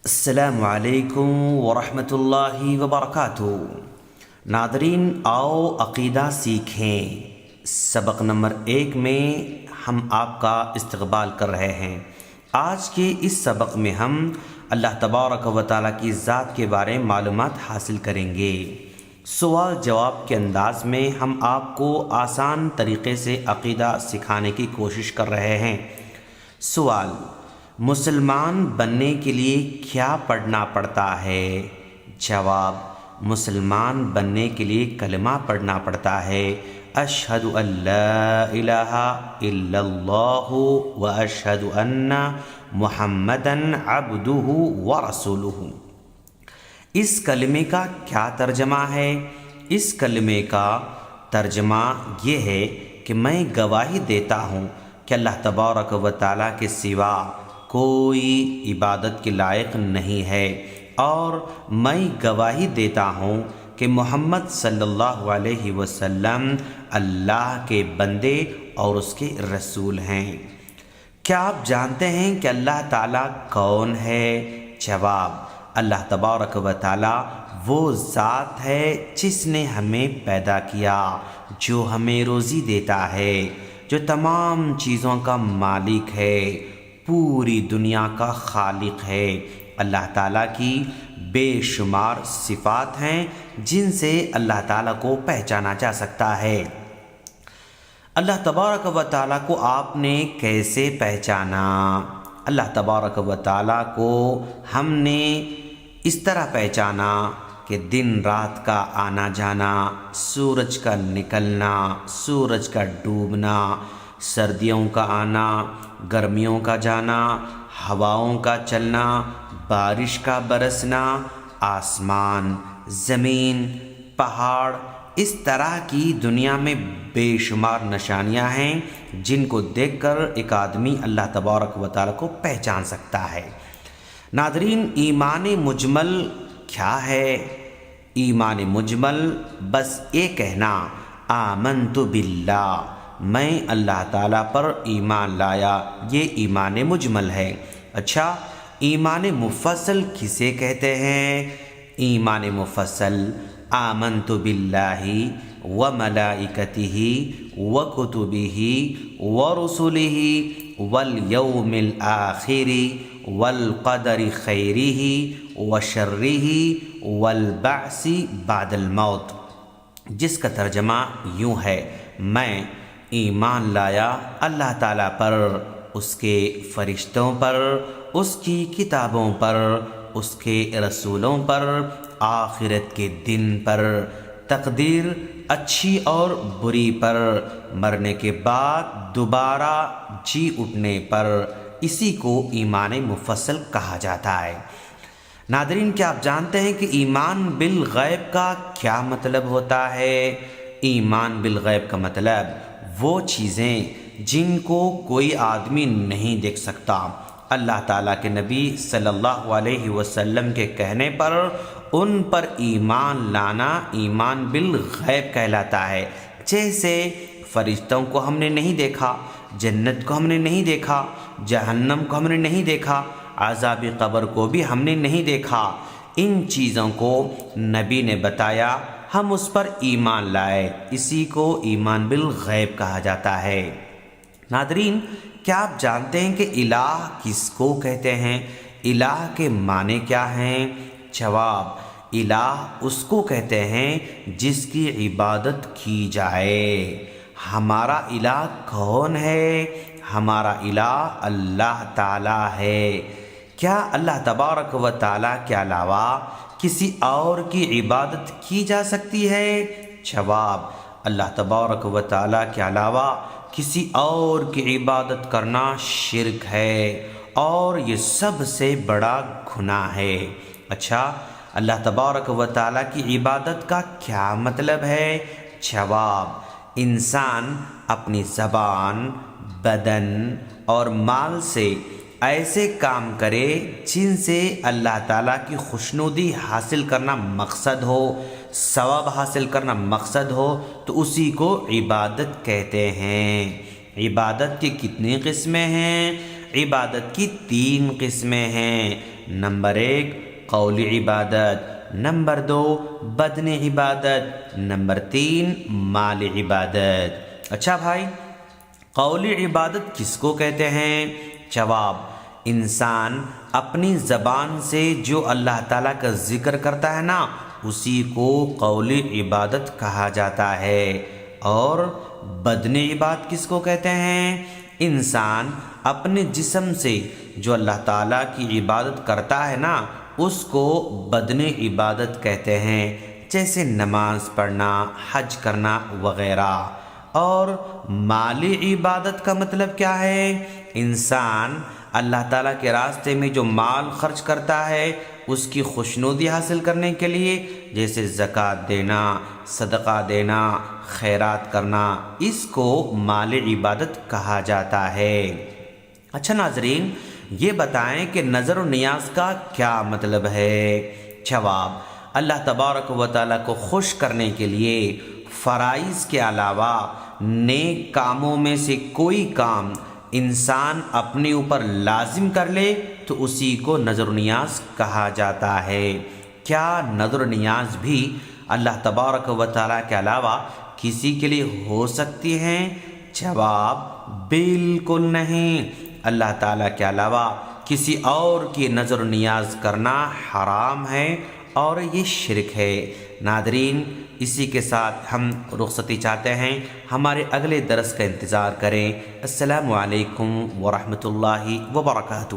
السلام علیکم ورحمۃ اللہ وبرکاتہ۔ ناظرین، آؤ عقیدہ سیکھیں۔ سبق نمبر 1 میں ہم آپ کا استقبال کر رہے ہیں۔ آج کے اس سبق میں ہم اللہ تبارک و تعالیٰ کی ذات کے بارے میں معلومات حاصل کریں گے۔ سوال جواب کے انداز میں ہم آپ کو آسان طریقے سے عقیدہ سکھانے کی کوشش کر رہے ہیں۔ سوال: مسلمان بننے کے لیے کیا پڑھنا پڑتا ہے؟ جواب: مسلمان بننے کے لیے کلمہ پڑھنا پڑتا ہے۔ اشہد ان لا الہ الا اللہ و اشہد ان محمدًا عبدہ و رسولہ۔ اس کلمے کا کیا ترجمہ ہے؟ اس کلمے کا ترجمہ یہ ہے کہ میں گواہی دیتا ہوں کہ اللہ تبارک و تعالیٰ کے سوا کوئی عبادت کے لائق نہیں ہے، اور میں گواہی دیتا ہوں کہ محمد صلی اللہ علیہ وسلم اللہ کے بندے اور اس کے رسول ہیں۔ کیا آپ جانتے ہیں کہ اللہ تعالیٰ کون ہے؟ جواب: اللہ تبارک و تعالیٰ وہ ذات ہے جس نے ہمیں پیدا کیا، جو ہمیں روزی دیتا ہے، جو تمام چیزوں کا مالک ہے، پوری دنیا کا خالق ہے۔ اللہ تعالیٰ کی بے شمار صفات ہیں جن سے اللہ تعالیٰ کو پہچانا جا سکتا ہے۔ اللہ تبارک و تعالیٰ کو آپ نے کیسے پہچانا؟ اللہ تبارک و تعالیٰ کو ہم نے اس طرح پہچانا کہ دن رات کا آنا جانا، سورج کا نکلنا، سورج کا ڈوبنا، سردیوں کا آنا، گرمیوں کا جانا، ہواؤں کا چلنا، بارش کا برسنا، آسمان، زمین، پہاڑ، اس طرح کی دنیا میں بے شمار نشانیاں ہیں جن کو دیکھ کر ایک آدمی اللہ تبارک و تعالیٰ کو پہچان سکتا ہے۔ ناظرین، ایمان مجمل کیا ہے؟ ایمان مجمل بس یہ کہنا آمنت باللہ، میں اللہ تعالیٰ پر ایمان لایا، یہ ایمان مجمل ہے۔ اچھا، ایمان مفصل کسے کہتے ہیں؟ ایمان مفصل آمنت باللہ و ملائکتہ و کتبہ و رسلہ والیوم الآخر والقدر خیرہ و شرہ والبعث بعد الموت، جس کا ترجمہ یوں ہے: میں ایمان لایا اللہ تعالیٰ پر، اس کے فرشتوں پر، اس کی کتابوں پر، اس کے رسولوں پر، آخرت کے دن پر، تقدیر اچھی اور بری پر، مرنے کے بعد دوبارہ جی اٹھنے پر، اسی کو ایمان مفصل کہا جاتا ہے۔ ناظرین، کیا آپ جانتے ہیں کہ ایمان بالغیب کا کیا مطلب ہوتا ہے؟ ایمان بالغیب کا مطلب وہ چیزیں جن کو کوئی آدمی نہیں دیکھ سکتا، اللہ تعالیٰ کے نبی صلی اللہ علیہ وسلم کے کہنے پر ان پر ایمان لانا ایمان بالغیب کہلاتا ہے۔ جیسے فرشتوں کو ہم نے نہیں دیکھا، جنت کو ہم نے نہیں دیکھا، جہنم کو ہم نے نہیں دیکھا، عذاب قبر کو بھی ہم نے نہیں دیکھا، ان چیزوں کو نبی نے بتایا، ہم اس پر ایمان لائے، اسی کو ایمان بالغیب کہا جاتا ہے۔ ناظرین، کیا آپ جانتے ہیں کہ الہ کس کو کہتے ہیں؟ الہ کے معنی کیا ہیں؟ جواب: الہ اس کو کہتے ہیں جس کی عبادت کی جائے۔ ہمارا الہ کون ہے؟ ہمارا الہ اللہ تعالیٰ ہے۔ کیا اللہ تبارک و تعالیٰ کے علاوہ کسی اور کی عبادت کی جا سکتی ہے؟ جواب: اللہ تبارک و تعالیٰ کے علاوہ کسی اور کی عبادت کرنا شرک ہے، اور یہ سب سے بڑا گناہ ہے۔ اچھا، اللہ تبارک و تعالیٰ کی عبادت کا کیا مطلب ہے؟ جواب: انسان اپنی زبان، بدن اور مال سے ایسے کام کرے جن سے اللہ تعالیٰ کی خوشنودی حاصل کرنا مقصد ہو، ثواب حاصل کرنا مقصد ہو، تو اسی کو عبادت کہتے ہیں۔ عبادت کی کتنی قسمیں ہیں؟ عبادت کی 3 قسمیں ہیں۔ نمبر 1 قولی عبادت، نمبر 2 بدنی عبادت، نمبر 3 مالی عبادت۔ اچھا بھائی، قولی عبادت کس کو کہتے ہیں؟ جواب، انسان اپنی زبان سے جو اللہ تعالیٰ کا ذکر کرتا ہے نا، اسی کو قولی عبادت کہا جاتا ہے۔ اور بدنی عبادت کس کو کہتے ہیں؟ انسان اپنے جسم سے جو اللہ تعالیٰ کی عبادت کرتا ہے نا، اس کو بدنی عبادت کہتے ہیں، جیسے نماز پڑھنا، حج کرنا وغیرہ۔ اور مالی عبادت کا مطلب کیا ہے؟ انسان اللہ تعالیٰ کے راستے میں جو مال خرچ کرتا ہے اس کی خوشنودی حاصل کرنے کے لیے، جیسے زکوٰۃ دینا، صدقہ دینا، خیرات کرنا، اس کو مالی عبادت کہا جاتا ہے۔ اچھا ناظرین، یہ بتائیں کہ نظر و نیاز کا کیا مطلب ہے؟ جواب، اللہ تبارک و تعالیٰ کو خوش کرنے کے لیے فرائض کے علاوہ نیک کاموں میں سے کوئی کام انسان اپنے اوپر لازم کر لے تو اسی کو نظر و نیاز کہا جاتا ہے۔ کیا نظر و نیاز بھی اللہ تبارک و تعالیٰ کے علاوہ کسی کے لیے ہو سکتی ہیں؟ جواب، بالکل نہیں۔ اللہ تعالیٰ کے علاوہ کسی اور کی نظر و نیاز کرنا حرام ہے اور یہ شرک ہے۔ ناظرین، اسی کے ساتھ ہم رخصتی چاہتے ہیں، ہمارے اگلے درس کا انتظار کریں۔ السلام علیکم ورحمۃ اللہ وبرکاتہ۔